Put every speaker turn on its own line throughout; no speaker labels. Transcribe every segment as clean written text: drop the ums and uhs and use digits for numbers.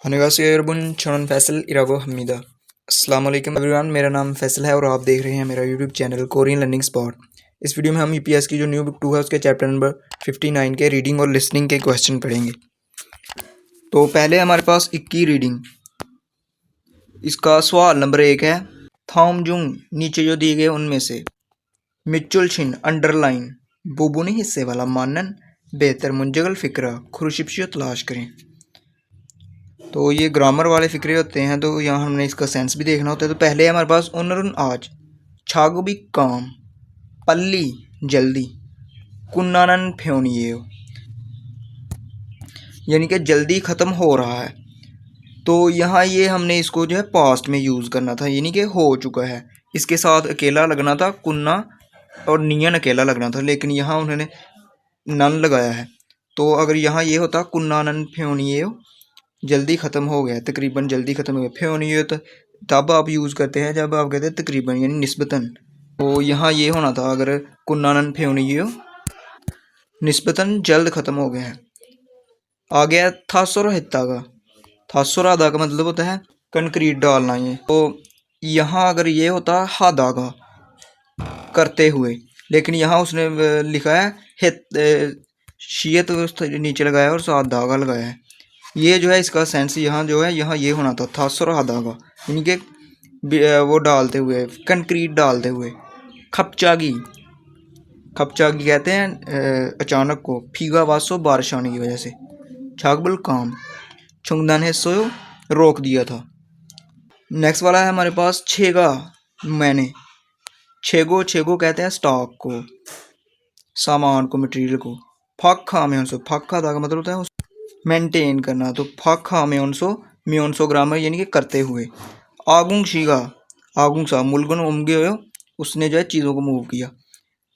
Annyeonghaseyo yarbun Chonon Faisal इरागो Hamida. अस्सलाम वालेकुम everyone, मेरा नाम फैसल है और आप देख रहे हैं मेरा YouTube channel Korean learning spot. इस वीडियो में हम ईपीएस की जो न्यू बुक 2 है उसके चैप्टर नंबर 59 के रीडिंग और लिसनिंग के क्वेश्चन पढ़ेंगे। तो पहले हमारे पास 21 रीडिंग, इसका सवाल नंबर 1 है थामजुंग नीचे जो दिए गए उनमें से मिचुल छिन अंडरलाइन बुबुनी हिस्से वाला मानन बेहतर मुंजगल फिक्रा खुरुशिप्शियो तलाश करें। तो ये ग्रामर वाले फिक्रे होते हैं, तो यहाँ हमने इसका सेंस भी देखना होता है। तो पहले हमारे पास उनरुन आज छागुबी काम पल्ली जल्दी कुन्नानन फ्योनिये यानी कि जल्दी ख़त्म हो रहा है। तो यहाँ ये हमने इसको जो है पास्ट में यूज़ करना था, यानी कि हो चुका है। इसके साथ अकेला लगना था कुन्ना और नियन अकेला लगना था, लेकिन यहाँ उन्होंने नन लगाया है। तो अगर यहाँ ये होता कुन्नानन फ्योनिये जल्दी ख़त्म हो गया, तकरीबन जल्दी ख़त्म हो गया। फ्योनिये तो तब आप यूज़ करते हैं जब आप कहते हैं तकरीबन यानी निस्बतन। तो यहाँ ये होना था अगर कुन्नानन फ्योनिये निस्बतन जल्द ख़त्म हो गया है। आ गया थासुर हित्ता का, थासुर आधा का मतलब होता है कंक्रीट डालना। ये तो यहाँ अगर ये होता हादा का करते हुए, लेकिन यहाँ उसने लिखा है हित शीयत नीचे लगाया और साथ धागा लगाया है। ये जो है इसका सेंस यहाँ जो है यहाँ ये होना था थासुर हादा का, यानी कि वो डालते हुए कंक्रीट डालते हुए। खपचागी, खपचागी कहते हैं अचानक को, फीगा वासो बारिश आने की वजह से। छागबुल काम छुंगदान है सोयो रोक दिया था। नेक्स्ट वाला है हमारे पास छेगा मैंने, छेगो छेगो कहते हैं स्टॉक को, सामान को, मटेरियल को। फाखा में उनसो, फाखा था का मतलब होता है मेंटेन करना, तो फाखा में उनसो ग्रामर यानी कि करते हुए। आगुंग शीगा आगुंग सा मुलगुन उमगे हो, उसने जो है चीज़ों को मूव किया।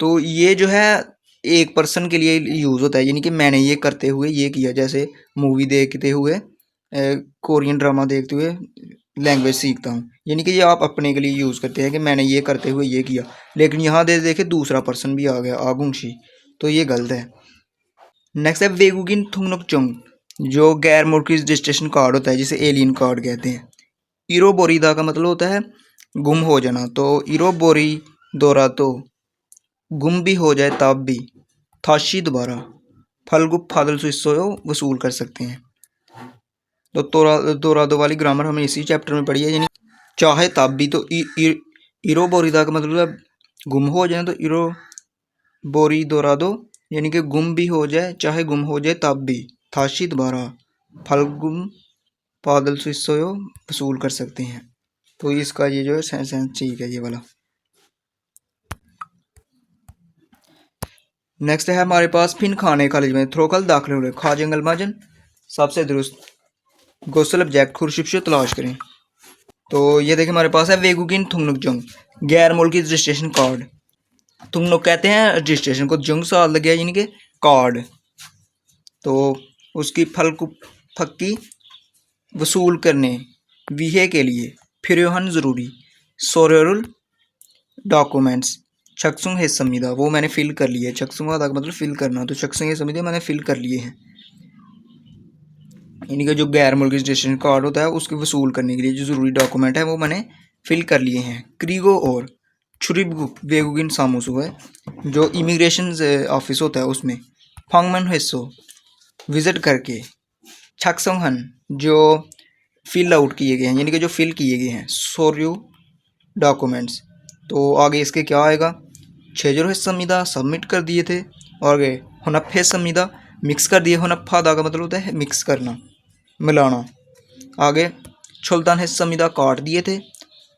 तो ये जो है एक पर्सन के लिए यूज़ होता है, यानी कि मैंने ये करते हुए ये किया। जैसे मूवी देखते हुए, कोरियन ड्रामा देखते हुए लैंग्वेज सीखता हूँ, यानी कि ये आप अपने के लिए यूज़ करते हैं कि मैंने ये करते हुए ये किया। लेकिन यहाँ देखे दूसरा पर्सन भी आ गया आगुंशी, तो ये गलत है। नेक्स्ट है वेगुगिन थुंगनुकचुंग, जो गैर मुल्की रजिस्ट्रेशन कार्ड होता है जिसे एलियन कार्ड कहते हैं। इरोबोरीदा का मतलब होता है गुम हो जाना, तो इरोबोरी दोरा तो गुम भी हो जाए तब भी थाशी दोबारा फलगुप फादल सुइसोयो वसूल कर सकते हैं। तो दोरा दो वाली ग्रामर हमें इसी चैप्टर में पढ़ी है, यानी चाहे तब भी। तो इरोबोरीदा का मतलब है गुम हो जाए, तो इरो बोरी दोरा दो यानी कि गुम भी हो जाए चाहे गुम हो जाए तब भी थाशी दोबारा फलगुम पादल सुइसोयो वसूल कर सकते हैं। तो इसका ये जो है सेंस ठीक है ये वाला। नेक्स्ट है हमारे पास फिन खाने कॉलेज में थ्रोकल दाखिल हुए खा जंगल माजन सबसे दुरुस्त गोसल ऑब्जेक्ट खुरशिप्शो तलाश करें। तो ये देखिए हमारे पास है वेगुगिन थुंगनुकजंग गैर मुल्की रजिस्ट्रेशन कार्ड। थुंगनुक कहते हैं रजिस्ट्रेशन को, जंग साल लग गया यानी कि कार्ड। तो उसकी फक्की वसूल करने विहे के लिए फिर ज़रूरी सोरेरुल डॉक्यूमेंट्स शख्सुंग है समीदा, वो मैंने फिल कर लिए। शख्सुंग का मतलब फिल करना, तो शख्सुंग है समीदा मैंने फिल कर लिए हैं। यानी कि जो गैर मुल्की रजिस्ट्रेशन कार्ड होता है उसके वसूल करने के लिए जो ज़रूरी डॉक्यूमेंट है वो मैंने फिल कर लिए हैं। क्रीगो और छुरिबगुक वेगुगिन सामोसो है जो इमिग्रेशन ऑफिस होता है उसमें। फंगमन हिस्सो विज़िट करके। छक्संगहन जो फिल आउट किए गए हैं यानी कि जो फिल किए गए हैं। सोर्यू डॉक्यूमेंट्स, तो आगे इसके क्या आएगा, छेजर संविदा सबमिट कर दिए थे। और आगे हुनफे संविदा मिक्स कर दिए। हुनफा दा का मतलब होता है मिक्स करना, मिलाना। आगे छुल्तान है संविदा काट दिए थे।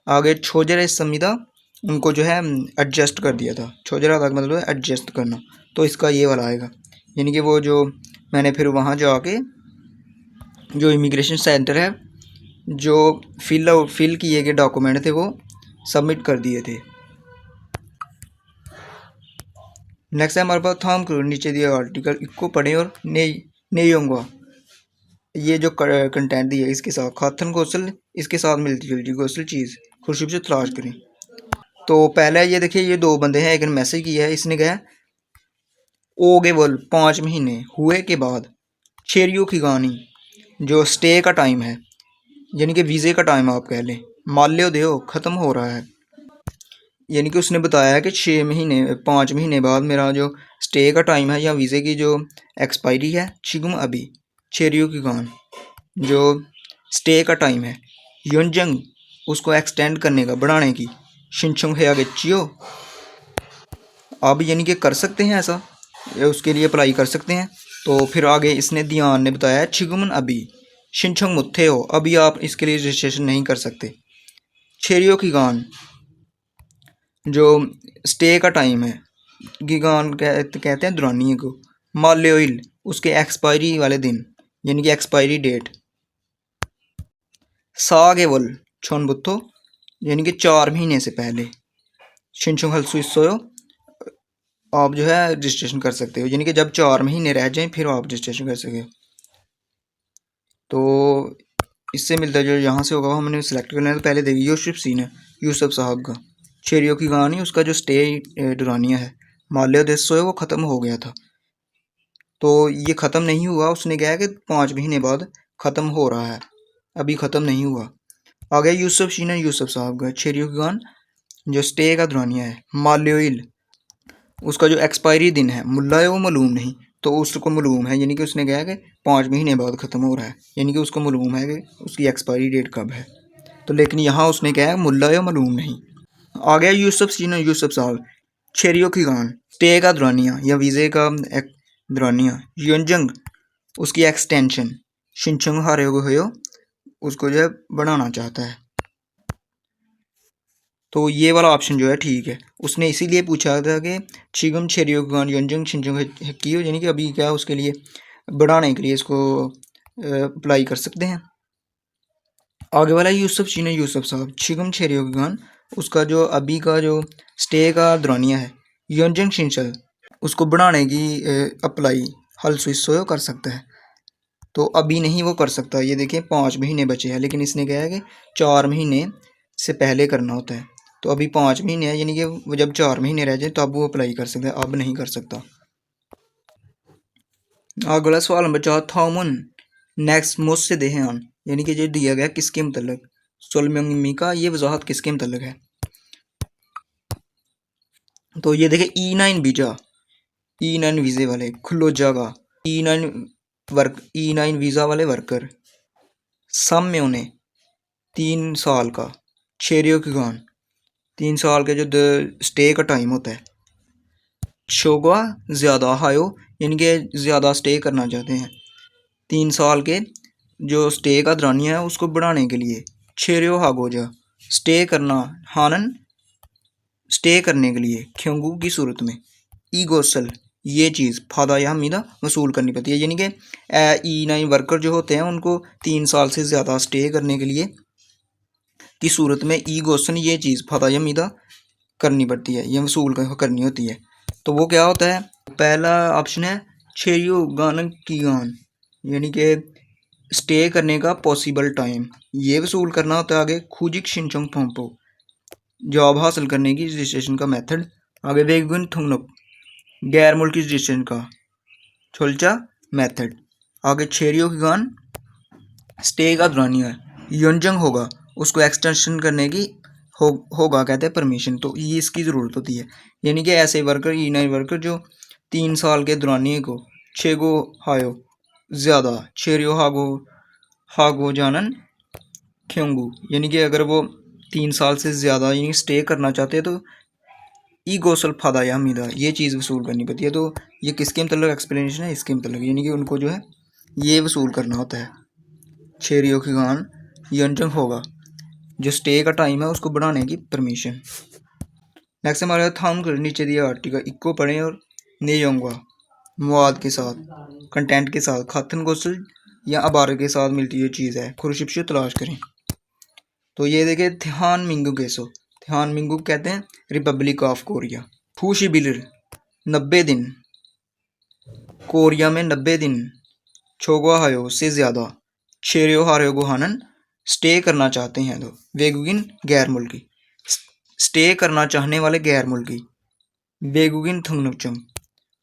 आगे छोजर है संविदा उनको जो है एडजस्ट कर दिया था। छोजरा का मतलब है एडजस्ट करना, तो इसका ये वाला आएगा। यानी कि वो जो मैंने फिर वहाँ जाके जो इमिग्रेशन सेंटर है जो फिल किए गए डॉक्यूमेंट थे वो सबमिट कर दिए थे। नेक्स्ट है हमारे पास थाम करो नीचे दिया आर्टिकल इको पढ़ें और नहीं होंगे। ये जो कंटेंट दिया इसके साथ खाथन गौसल इसके साथ मिलती जुलती गौसल चीज़ खुर्शीब से तलाश करें। तो पहले ये देखिए ये दो बंदे हैं, एक ने मैसेज किया है, इसने कहा ओगे बोल 5 महीने हुए के बाद छेरियो खिगानी जो स्टे का टाइम है, यानी कि वीज़े का टाइम आप कह लें, माल्यो देओ ख़त्म हो रहा है। यानी कि उसने बताया है कि 6 महीने 5 महीने बाद मेरा जो स्टे का टाइम है या वीज़े की जो एक्सपायरी है, छिगुम अभी छेरियो की गान जो स्टे का टाइम है, योनजंग उसको एक्सटेंड करने का, बढ़ाने की, शिनचुंग है आगे चियो अब यानी कि कर सकते हैं ऐसा, या उसके लिए अप्लाई कर सकते हैं। तो फिर आगे इसने दियान ने बताया छिगुमन अभी शिनचुंग मुत्थे हो, अभी आप इसके लिए रजिस्ट्रेशन नहीं कर सकते। छेरियो की गान जो स्टे का टाइम है, गिगान कहते हैं दुरानी को, माल्योइल उसके एक्सपायरी वाले दिन यानी कि एक्सपायरी डेट, सागेवल छोनबुत्तो यानी कि 4 महीने से पहले, शिनचुंग हलसुइसोयो आप जो है रजिस्ट्रेशन कर सकते हो, यानी कि जब 4 महीने रह जाएं फिर आप रजिस्ट्रेशन कर सके। तो इससे मिलता जो यहाँ से होगा हमने सेलेक्ट करना है। तो पहले देखिए यूसुफ सीन है, यूसुफ साहब का शेरियो की कहानी, उसका जो स्टे डुरानिया है माल्या देशो है वो ख़त्म हो गया था, तो ये ख़त्म नहीं हुआ। उसने कहा है कि 5 महीने बाद ख़त्म हो रहा है, अभी ख़त्म नहीं हुआ। आ गया यूसुफ सीन है, यूसुफ साहब का शेरियो की गान जो स्टे का दुरानिया है, माल्योइल उसका जो एक्सपायरी दिन है, मुल्ला है वो मालूम नहीं, तो उसको मालूम है, यानी कि उसने कहा कि 5 महीने बाद ख़त्म हो रहा है, यानी कि उसको मालूम है कि उसकी एक्सपायरी डेट कब है। तो लेकिन यहाँ उसने कहा है मुल्ला है मालूम नहीं। आ गया यूसुफ सीनो यूसुफ साहब शेरियो की गान स्टे का दुरानिया या वीज़े का दुरानिया, योनजंग उसकी एक्सटेंशन, शिनचंग हारे हो उसको जो है बढ़ाना चाहता है। तो ये वाला ऑप्शन जो है ठीक है। उसने इसीलिए पूछा था कि छिगम छेरियोगान योंजंग शिंजंग कियो, यानी कि अभी क्या उसके लिए बढ़ाने के लिए इसको अप्लाई कर सकते हैं। आगे वाला यूसुफ चीन यूसुफ साहब छिगम छेरियोगान उसका जो अभी का जो स्टे का दुरानिया है, योंजंग शिंचल उसको बढ़ाने की अप्लाई हल सुइसोयो कर सकता है। तो अभी नहीं वो कर सकता, ये देखें 5 महीने बचे हैं, लेकिन इसने कहा है कि 4 महीने से पहले करना होता है। तो अभी 5 महीने है, यानी कि वो जब 4 महीने रह जाए तब वो अप्लाई कर सकता है, अब नहीं कर सकता। अगला सवाल नंबर 4 थॉमन नेक्स्ट मोस्ट से देहान, यानी कि जो दिया गया किसके मतलब सोलमी का, ये वजाहत किसके मतलब है। तो ये देखे E9 वीजा, E9 वीज़े वाले खुलो जगह, E9 वीज़ा वाले वर्कर सम में उन्हें 3 साल का शेरियो की गान 3 साल के जो स्टे का टाइम होता है, शोगा ज़्यादा हायो यानी कि ज़्यादा स्टे करना चाहते हैं, 3 साल के जो स्टे का दौरानिया है उसको बढ़ाने के लिए, छेरियो हागोजा स्टे करना, हानन स्टे करने के लिए, ख्योंगू की सूरत में, ई गोसल ये चीज़ फादा या हमीदा वसूल करनी पड़ती है, यानी कि E9 वर्कर जो होते हैं उनको 3 साल से ज़्यादा स्टे करने के लिए की सूरत में ई गोसन ये चीज़ फादा या हमीदा करनी पड़ती है, ये वसूल करनी होती है। तो वो क्या होता है, पहला ऑप्शन है छेरियो गान की गान, यानी कि स्टे करने का पॉसिबल टाइम ये वसूल करना होता है। आगे खुजिक शिनचोंग फोंपो जॉब हासिल करने की रजिस्ट्रेशन का मेथड, आगे वेगुन थुंगनुक गैर मुल्की रजिस्ट्रेशन का छोलचा मेथड, आगे छेरियो की गान स्टे का दुरानिया योंजंग होगा उसको एक्सटेंशन करने की होगा कहते हैं परमिशन, तो ये इसकी ज़रूरत होती है। यानी कि ऐसे वर्कर E9 वर्कर जो 3 साल के दुरानिए को छेगो हायो ज़्यादा छेरियो हागो जानन ख्योंगू, यानी कि अगर वो 3 साल से ज़्यादा यानी स्टे करना चाहते हैं तो ई गोसल फादा या हमीदा ये चीज़ वसूल करनी पड़ती है। तो ये किसके मतलब एक्सप्लेनेशन है, इसके मतलब, यानी कि उनको जो है ये वसूल करना होता है। छेरियो की गान यंजंग होगा जो स्टे का टाइम है उसको बढ़ाने की परमिशन। नेक्स्ट हमारे थाम कर नीचे दिया आर्टिकल इक्को पढ़ें और नेयोंगा मवाद के साथ कंटेंट के साथ खातन गोसल या अबार के साथ मिलती हुई चीज़ है, खुरशिप्शु तलाश करें। तो ये देखे ध्यान मिंगू केसो, ध्यान मिंगू कहते हैं रिपब्लिक ऑफ कोरिया। फूशी बिलर 90 दिन, कोरिया में 90 दिन, छोगवा हायो से ज़्यादा, शेरियो हारियो गुहानन स्टे करना चाहते हैं, तो वेगुगिन गैर मुल्की स्टे करना चाहने वाले गैर मुल्की, वेगुगिन थंगनुचम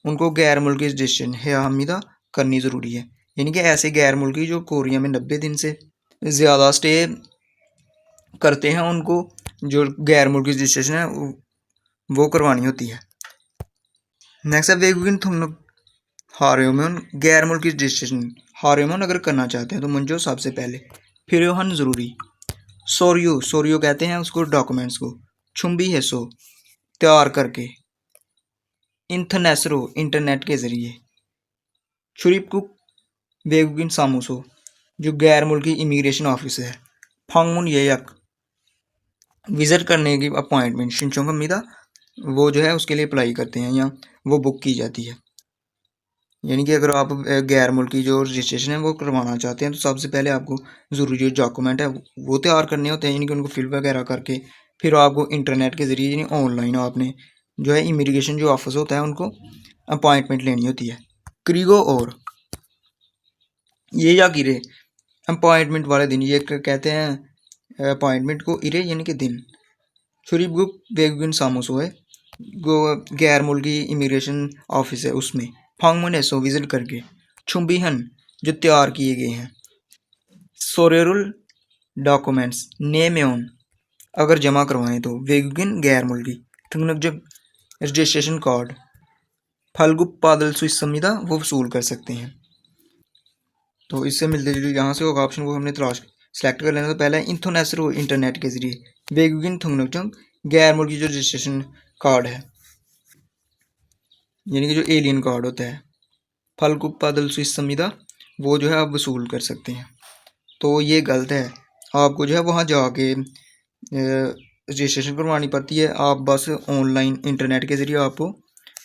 उनको गैर मुल्की रजिस्ट्रेशन है हमीदा करनी ज़रूरी है। यानी कि ऐसे गैर मुल्की जो कोरिया में 90 दिन से ज़्यादा स्टे करते हैं, उनको जो गैर मुल्की रजिस्ट्रेशन है वो करवानी होती है। नेक्स्ट है वेगुगिन थुंगनुक हार्योमन गैर मुल्की रजिस्ट्रेशन हार्योमन अगर करना चाहते हैं तो मंजो सबसे पहले फिर हन ज़रूरी सोरियो कहते हैं उसको डॉक्यूमेंट्स को। छुम्बी है सो तैयार करके। इंथनेसरो इंटरनेट के ज़रिए। छुरिपकुक वेगुगिन सामूसो जो गैर मुल्की इमिग्रेशन ऑफिस है। फांगमुन येयक विज़िट करने की अपॉइंटमेंट शिंचों का मिदा वो जो है उसके लिए अप्लाई करते हैं या वो बुक की जाती है। यानी कि अगर आप गैर मुल्की जो रजिस्ट्रेशन है वो करवाना चाहते हैं तो सबसे पहले आपको ज़रूरी जो डॉक्यूमेंट है वो तैयार करने होते हैं, यानी कि उनको फिल वगैरह करके फिर आपको इंटरनेट के ज़रिए यानी ऑनलाइन आपने जो है इमिग्रेशन जो ऑफिस होता है उनको अपॉइंटमेंट लेनी होती है। क्रीगो और ये या गिरे अपॉइंटमेंट वाले दिन ये कहते हैं अपॉइंटमेंट को इरे यानी कि दिन। छुरीबुक वेगुन सामोसो है गो गैर मुल्की इमिग्रेशन ऑफिस है उसमें फांगमन एसो विजिट करके। छुम्बीहन जो तैयार किए गए हैं। सोरेरुल डॉक्यूमेंट्स नेम एन अगर जमा करवाएं तो वेगुन गैर मुल्की थंगनक जब रजिस्ट्रेशन कार्ड फलगुप पादल स्विस संविदा वो वसूल कर सकते हैं। तो इससे मिलते जुलते यहाँ से होगा ऑप्शन वो हमने तलाश सेलेक्ट कर लेना। तो पहला है इंथोनेसरो इंटरनेट के जरिए वेगुगिन थुंगनकचंग गैर मुल्की जो रजिस्ट्रेशन कार्ड है यानी कि जो एलियन कार्ड होता है फलकुप पादल स्विस संविदा वो जो है आप वसूल कर सकते हैं। तो ये गलत है, आपको जो है वहाँ जाके रजिस्ट्रेशन करवानी पड़ती है। आप बस ऑनलाइन इंटरनेट के ज़रिए आपको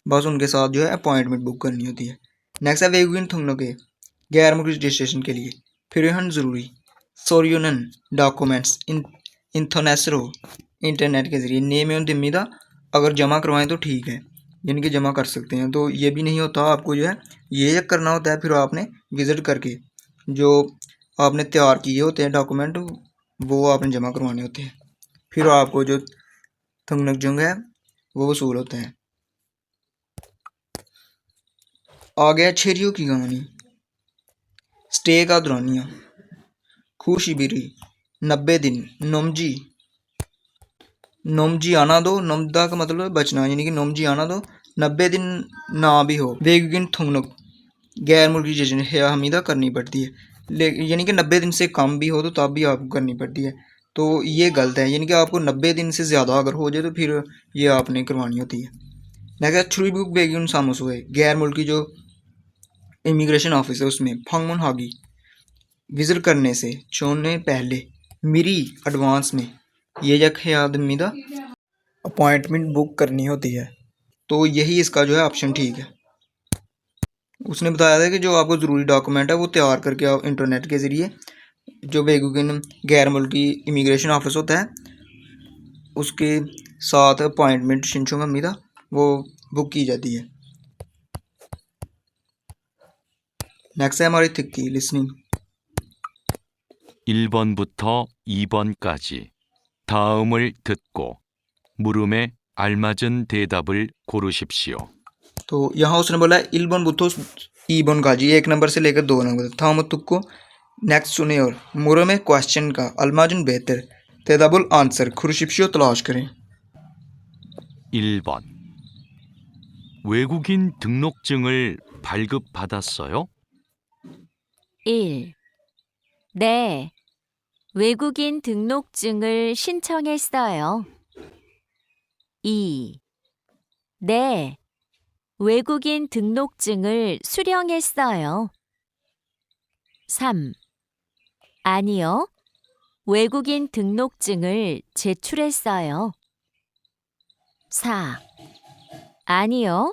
बस उनके साथ जो है अपॉइंटमेंट बुक करनी होती है। नेक्स्ट है वेगुगिन थुंगनके गैर मुल्की रजिस्ट्रेशन के लिए फिर ज़रूरी सोरियोनन डॉक्यूमेंट्स इंथोनेसरो इंटरनेट के ज़रिए नेम एवं दिम्मिदा अगर जमा करवाएं तो ठीक है, यानी कि जमा कर सकते हैं। तो ये भी नहीं होता, आपको जो है ये करना होता है फिर आपने विज़िट करके जो आपने तैयार किए होते हैं डॉक्यूमेंट वो आपने जमा करवाने होते हैं, फिर आपको जो थंगनक जंग है वो वसूल होता है। आ गया छेरियों की कहानी। स्टे का दुरानिया खुशिबिरी 90 दिन नोमजी आना दो। नोमदा का मतलब बचना, यानी कि नोमजी आना दो 90 दिन ना भी हो वेगुगिन थुंगनुक गैर मुल्की रजिस्ट्रेशन हमीदा करनी पड़ती है, यानी कि 90 दिन से कम भी हो तो तब भी आपको करनी पड़ती है। तो ये गलत है, यानी कि आपको 90 दिन से ज़्यादा अगर हो जाए तो फिर ये आपने करवानी होती है। नेक्स्ट छुरी बुक बेगुन सामोस हुए गैर मुल्की जो इमिग्रेशन ऑफिस है उसमें फंगमुन हागी विजिट करने से छोड़ने पहले मेरी एडवांस में ये जख आदमीदा अपॉइंटमेंट बुक करनी होती है। तो यही इसका जो है ऑप्शन ठीक है। उसने बताया था कि जो आपको ज़रूरी डॉक्यूमेंट है वो तैयार करके आप इंटरनेट के ज़रिए जो वेगुगिन गैर मुल्की इमिग्रेशन ऑफिस होता है उसके साथ अपॉइंटमेंट शिंचो मम्मीदा वो बुक की जाती है। नेक्स्ट है हमारी थिक्की लिसनिंग।
1번부터 2번까지 다음을 듣고 물음에 알맞은 대답을 고르십시오.
तो यहाँ उसने बोला इलबन बुथो ईबन गाजी 1 नंबर से लेकर 2 नंबर था मत तुक्को। नेक्स्ट सुने और मुरो में क्वेश्चन का अलमाजुन बेहतर तेदाबुल आंसर खुरशिप्शियो तलाश करें।
1번 외국인 등록증을 발급받았어요?
1. 네, 외국인 등록증을 신청했어요. 2. 네, 외국인 등록증을 수령했어요. 3. 아니요, 외국인 등록증을 제출했어요. 4. 아니요,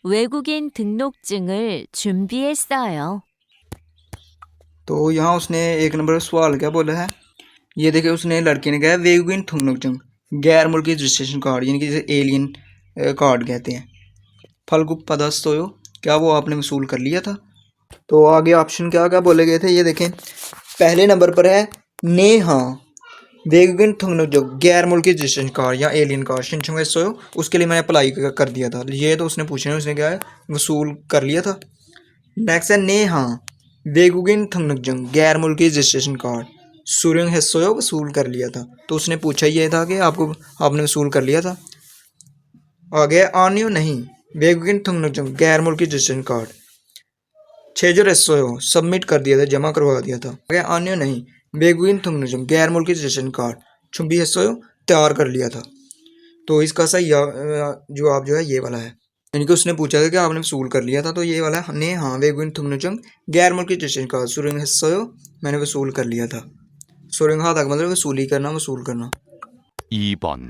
외국인 등록증을 준비했어요.
तो यहाँ उसने 1 नंबर सवाल क्या बोला है, ये देखे उसने लड़के ने कहा वेगुगिन थुंगनुकचंग गैर मुल्की रजिस्ट्रेशन कार्ड यानी कि जैसे एलियन कार्ड कहते हैं फलगुप पदस्तोयो क्या वो आपने वसूल कर लिया था। तो आगे ऑप्शन क्या क्या बोले गए थे ये देखें। पहले नंबर पर है ने हाँ वेगुगिन थुंगनुकचंग गैर मुल्की रजिस्ट्रेशन कार्ड या एलियन कार्ड शिंचुंग सोयो उसके लिए मैंने अप्लाई कर दिया था, ये तो उसने पूछना है उसने क्या है वसूल कर लिया था। नेक्स्ट है ने हाँ वेगुगिन थंगनकजंग गैर मुल्की रजिस्ट्रेशन कार्ड सुरंग हिस्सों वसूल कर लिया था। तो उसने पूछा ये था कि आपने वसूल कर लिया था। आगे आनियो नहीं वेगुगिन थंगनकजंग गैर मुल्की रजिस्ट्रेशन कार्ड छेजो हिस्सों सबमिट कर दिया था, जमा करवा दिया था। आगे आनियो नहीं वेगुगिन थंगनकजंग गैर मुल्की रजिस्ट्रेशन कार्ड छुम्बी हिस्सों तैयार कर लिया था। तो इसका सही जवाब जो है ये वाला है, यानी कि उसने पूछा था कि आपने वसूल कर लिया था, तो ये वाला ने हाँ वेगुन थुमनुचंग गैर मुल्की रजिस्ट्रेशन का सुरंग हिस्सा मैंने वसूल कर लिया था। सुरंग हाथ मतलब वसूली करना, वसूल करना।
2번.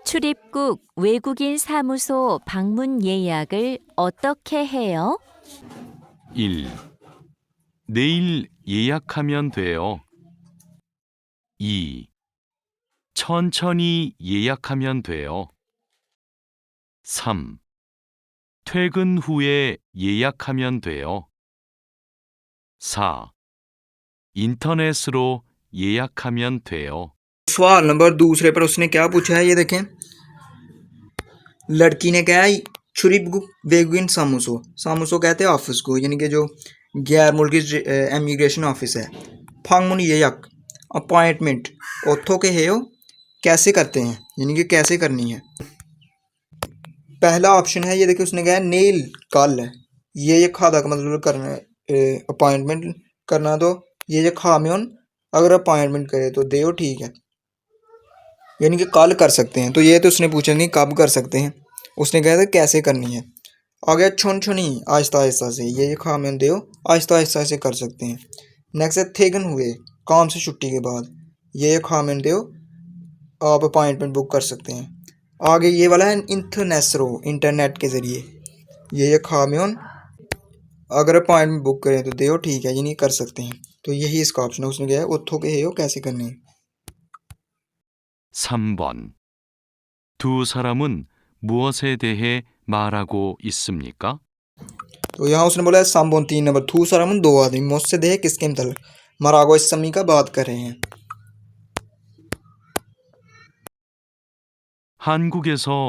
출입국 외국인 사무소 방문 예약을 어떻게 해요?
1. 내일 예약하면 돼요. 2. 천천히 예약하면 돼요. 3. 퇴근 후에 예약하면 돼요. 4. 인터넷으로 예약하면 돼요.
सवाल नंबर दूसरे पर उसने क्या पूछा है, ये देखें। लड़की ने कहा छुरिबगुक बेगुइन सामुसो, सामुसो कहते हैं ऑफिस को, यानी कि जो गैर मुल्की इमिग्रेशन ऑफिस है। फांगमुन येयक अपॉइंटमेंट ओथो के है कैसे करते हैं, यानी कि कैसे करनी है। पहला ऑप्शन है ये देखिए, उसने कहा नेल कल है, ये खादा का मतलब करना अपॉइंटमेंट करना, तो ये खा में अगर अपॉइंटमेंट करे तो देओ ठीक है, यानी कि कल कर सकते हैं। तो ये तो उसने पूछा नहीं कब कर सकते हैं, उसने कहा था कैसे करनी है। आ गया छोन छोनी आहिस्ता आहिस्ता से, ये खा में देओ आहिस्ता आहिस्ता से कर सकते हैं। नेक्स्ट है थेगन हुए काम से छुट्टी के बाद, ये खा में देओ आप अपॉइंटमेंट बुक कर सकते हैं। आगे ये वाला है इंटरनेसरो इंटरनेट के ज़रिए, ये खा में अगर अपॉइंटमेंट बुक करें तो देओ ठीक है, यानी कर सकते हैं। तो यही इसका ऑप्शन है, उसने कहा है उथो के है कैसे करनी है।
3번. 두 사람은 무엇에 대해 말하고 있습니까?
तो यहाँ उसने बोला है साम्बोन 3 नंबर थू सरामुन दो आदमी मुझसे देह किसके मतलब मरागो इस समी का बात कर रहे हैं।
한국에서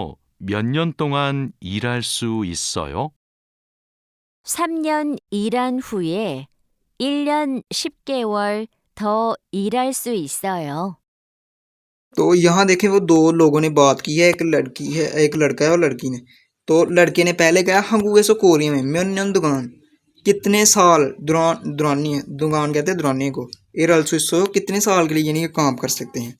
몇 년 동안 일할 수 있어요?
3년 일한 후에 1년 10개월 더 일할 수 있어요.
तो यहाँ देखें वो दो लोगों ने बात की है, एक लड़की है एक लड़का है और लड़की ने। तो लड़के ने पहले कहा हंगुए सो कोरिया में म्योन दुकान कितने साल दुरानी है, दुकान कहते हैं दुरानी को, इरलसो कितने साल के लिए यानी कि काम कर सकते हैं।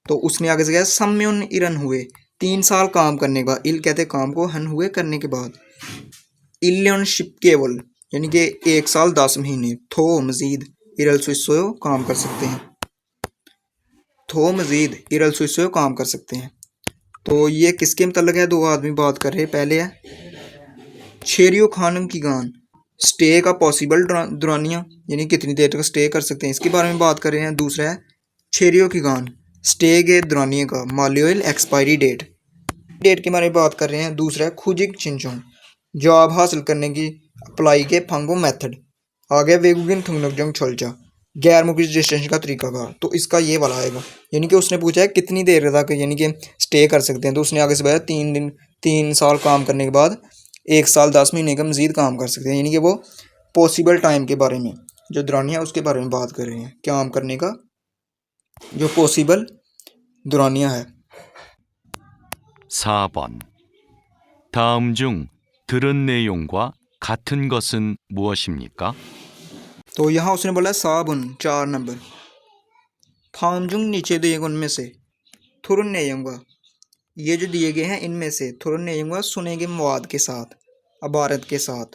तो उसने आगे से कहा सम्योन इरन हुए 3 साल काम करने के बाद, इल कहते काम को, हन हुए करने के बाद, इलियनशिप केवल यानी कि 1 साल 10 महीने, थो मजीद इरलसो काम कर सकते हैं, थो मजीद इरलसो काम कर सकते हैं। तो ये किसके मतलब है, दो आदमी बात कर रहे हैं। पहले है शेरियो खानम की गान स्टे का पॉसिबल दुरानियाँ यानी कितनी देर तक स्टे कर सकते हैं, इसके बारे में बात कर रहे हैं। दूसरा है शेरियो की गान स्टे के दुरानिया का मालियोल एक्सपायरी डेट के बारे में बात कर रहे हैं। दूसरा है खुजिक चिंचों जॉब हासिल करने की अप्लाई के फंगो मेथड। आ गया वेगुगिन थुंगनकजंग छोलचा गैर मुल्की रजिस्ट्रेशन का तरीका का, तो इसका ये वाला आएगा। यानी कि उसने पूछा है कितनी देर तक यानी कि स्टे कर सकते हैं, तो उसने आगे से बताया 3 साल काम करने के बाद 1 साल 10 महीने का मजीद काम कर सकते हैं, यानी कि वो पॉसिबल टाइम के बारे में जो दुरानिया उसके बारे में बात कर रहे हैं, काम करने का जो पॉसिबल दुरानिया है।
4번. 다음 중 들은 내용과 같은 것은 무엇입니까?
तो यहाँ उसने बोला साबुन 4 नंबर थामजुंग नीचे दिए गए उनमें से थुरन नेयंगा, ये जो दिए गए हैं इनमें से थुरन नेयंगा सुने गए मवाद के साथ अबारत के साथ,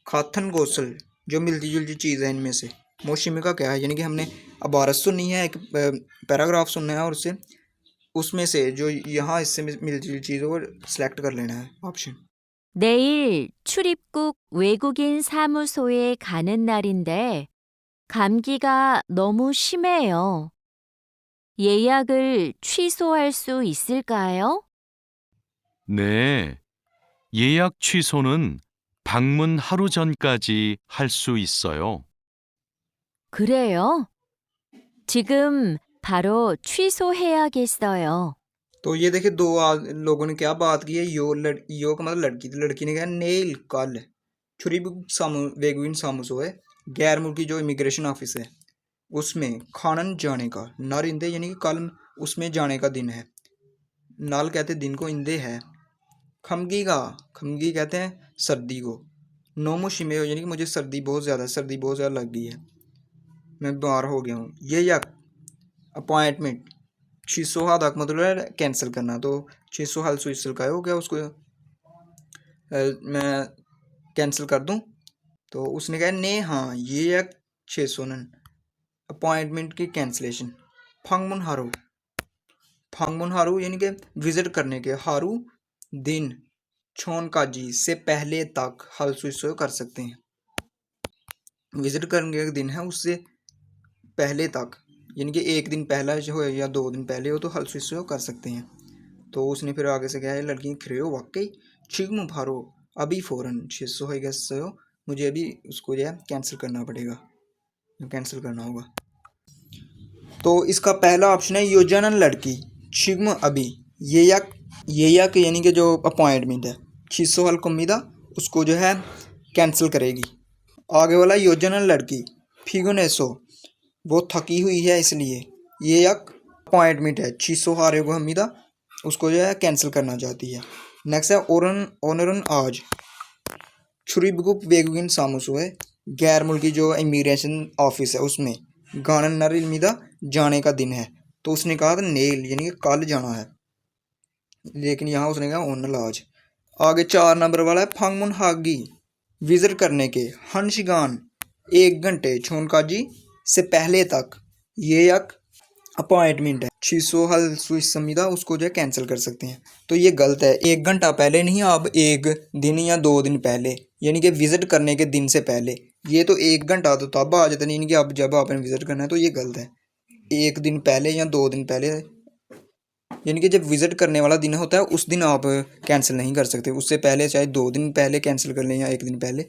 खाथन गोसल जो मिलती जुलती चीज़ है इनमें से, मोशिमी का क्या है यानी कि हमने अबारत सुननी है, एक पैराग्राफ सुनना है और उसमें से जो यहाँ इससे मिलती जुलती चीज़ वो सिलेक्ट कर लेना है ऑप्शन।
내일 출입국 외국인 사무소에 가는 날인데 감기가 너무 심해요. 예약을 취소할 수 있을까요?
네. 예약 취소는 방문 하루 전까지 할 수 있어요.
그래요? 지금 바로 취소해야겠어요.
तो ये देखिए दो लोगों ने क्या बात की है, यो का मतलब लड़की, तो लड़की ने कहा नेल कल, छुरीबुक वेगविन सामुसो है गैर मुल्की जो इमिग्रेशन ऑफिस है उसमें खानन जाने का नर इंदे यानी कि कल उसमें जाने का दिन है। नाल कहते दिन को, इंदे है। खमगी का, खमगी कहते हैं सर्दी को। नोमो शिमे हो यानी कि मुझे सर्दी बहुत ज़्यादा लग गई है, मैं बीमार हो गया हूँ। ये या अपॉइंटमेंट 600 हादक मतलब है कैंसिल करना, तो 600 हाल सुइसल का हो गया उसको मैं कैंसिल कर दूं। तो उसने कहा ने हाँ ये या 600 नन अपॉइंटमेंट की कैंसिलेशन। फंगमुन हारू यानी कि विजिट करने के, हारू दिन छोन काजी से पहले तक हल सुइसो कर सकते हैं। विजिट करने का दिन है उससे पहले तक, यानी कि एक दिन पहला हो या 2 दिन पहले हो तो हल सुइसो कर सकते हैं। तो उसने फिर आगे से कहा है लड़की खरे हो वाकई छिगम भारो अभी फ़ौरन 600 हो गया, मुझे अभी उसको जो है कैंसिल करना पड़ेगा, कैंसिल करना होगा। तो इसका पहला ऑप्शन है योजना लड़की छिगम अभी ये यक यानी कि जो अपॉइंटमेंट है 600 हल कमीदा उसको जो है कैंसिल करेगी। आगे वाला योजना लड़की फिगुनेसो वो थकी हुई है इसलिए ये एक अपॉइंटमेंट है 600 हारे को हमीदा उसको जो है कैंसिल करना चाहती है। नेक्स्ट है ओनरन आज छुरी बुक वेगुगिन सामुसो है गैर मुल्की जो इमिग्रेशन ऑफिस है उसमें गानन नरीदा जाने का दिन है। तो उसने कहा था नेल यानी कि कल जाना है, लेकिन यहाँ उसने कहा ओनल आज। आगे 4 नंबर वाला है फंगमुन हागी विजिट करने के हंशिगान 1 घंटे छोनकाजी से पहले तक ये एक अपॉइंटमेंट है 600 हल स्विस संविदा उसको जो है कैंसिल कर सकते हैं। तो ये गलत है, 1 घंटा पहले नहीं, आप 1 दिन या 2 दिन पहले यानी कि विजिट करने के दिन से पहले। ये तो 1 घंटा तो तब आ जाता नहीं, यानी कि अब जब आपने विजिट करना है तो ये गलत है। 1 दिन पहले या 2 दिन पहले यानी कि जब विजिट करने वाला दिन होता है उस दिन आप कैंसिल नहीं कर सकते, उससे पहले चाहे 2 दिन पहले कैंसिल कर लें या 1 दिन पहले।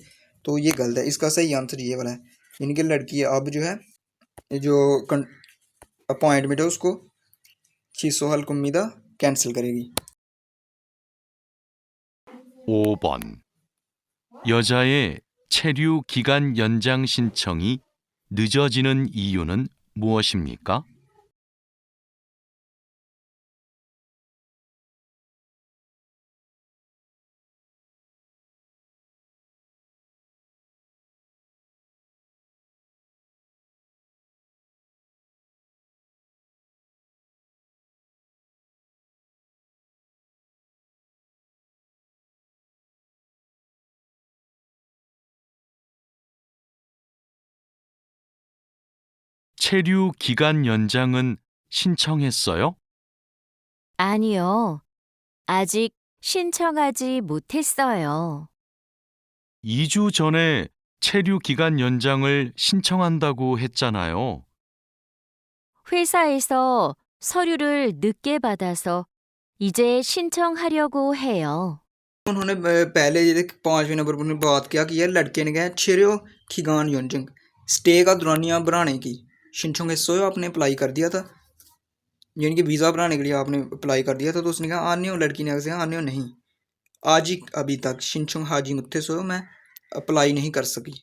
तो ये गलत है, इसका सही आंसर ये वाला है, यानी कि लड़की अब जो है जो अपॉइंटमेंट है उसको 600 हल कुम्मीदा कैंसिल करेगी।
5번. 여자의 체류 기간 연장 신청이 늦어지는 이유는 무엇입니까? 체류 기간 연장은 신청했어요?
아니요. 아직 신청하지 못했어요.
2주 전에 체류 기간 연장을 신청한다고 했잖아요.
회사에서 서류를 늦게 받아서 이제 신청하려고 해요.
उन्होंने पहले ये 5वें नंबर पर बात किया कि यार लड़के ने कहा छिरो खिगान योंजंग स्टे का दुरानिया बनाने की शिनचोंग सोयो आपने अप्लाई कर दिया था, यानी कि वीज़ा बनाने के लिए आपने अप्लाई कर दिया था। तो उसने कहा आने हो, लड़की ने कहा आने हो नहीं, आज ही अभी तक शिनचोंग हाजी मुत्थे सोयो मैं अप्लाई नहीं कर सकी।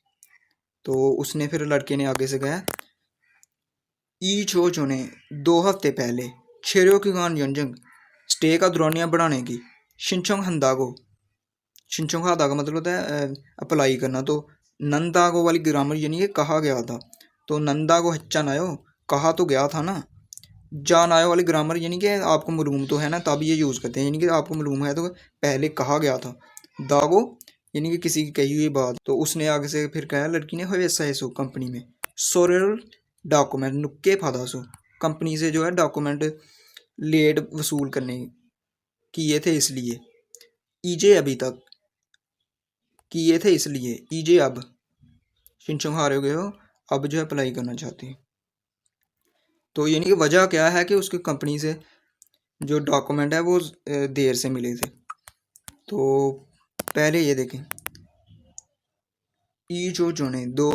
तो उसने फिर लड़के ने आगे से कहा ई चो ने 2 हफ्ते पहले छिरो खिगान योंजंग स्टे का दुरानिया बढ़ाने की शिनचोंग हंदागो, शिनचोंग हादा का मतलब होता है अप्लाई करना। तो नंदागो वाली ग्रामर यानी कि कहा गया था, तो नंदागो हच्चा नायो कहा तो गया था ना। जान आयो वाली ग्रामर यानी कि आपको मालूम तो है ना, तब ये यूज़ करते हैं, यानी कि आपको मालूम है तो पहले कहा गया था। दागो यानी कि किसी की कही हुई बात। तो उसने आगे से फिर कहा लड़की ने हो ऐसा सो कंपनी में सोरेल डॉक्यूमेंट नुक्के फादा सो कंपनी से जो है डॉक्यूमेंट लेट वसूल करने किए थे इसलिए ईजे अभी तक किए थे इसलिए ईजे अब शिनचोंग हारे गए हो अब जो है अप्लाई करना चाहती हैं। तो यानी कि वजह क्या है कि उसकी कंपनी से जो डॉक्यूमेंट है वो देर से मिले थे। तो पहले ये देखें ई जो ने 2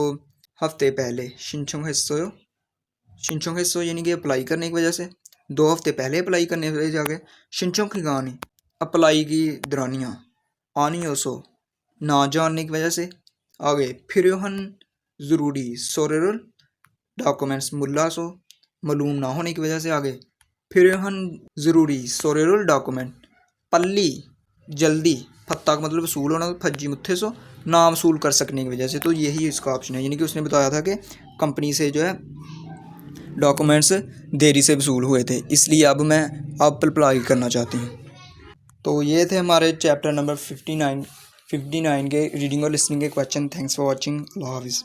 हफ्ते पहले शिनचोंग हिस्सो यानी कि अप्लाई करने की वजह से 2 हफ्ते पहले अप्लाई करने की वजह जाके शिनचोंग की गानी अप्लाई की दरानियाँ आनी हो सो ना जानने की वजह से आगे फिर हन ज़रूरी सोरेरुल डॉक्यूमेंट्स मुल्ला सो मालूम ना होने की वजह से आगे फिर हन ज़रूरी सोरेरुल डॉक्यूमेंट पल्ली जल्दी फत्ता का मतलब वसूल होना तो फज्जी मुत्थे सो ना वसूल कर सकने की वजह से। तो यही इसका ऑप्शन है, यानी कि उसने बताया था कि कंपनी से जो है डॉक्यूमेंट्स देरी से वसूल हुए थे, इसलिए अब मैं अप्लाई करना चाहती हूँ। तो ये थे हमारे चैप्टर नंबर 59 के रीडिंग और लिसनिंग के क्वेश्चन। Thanks for watching. अल्लाह हाफिज़।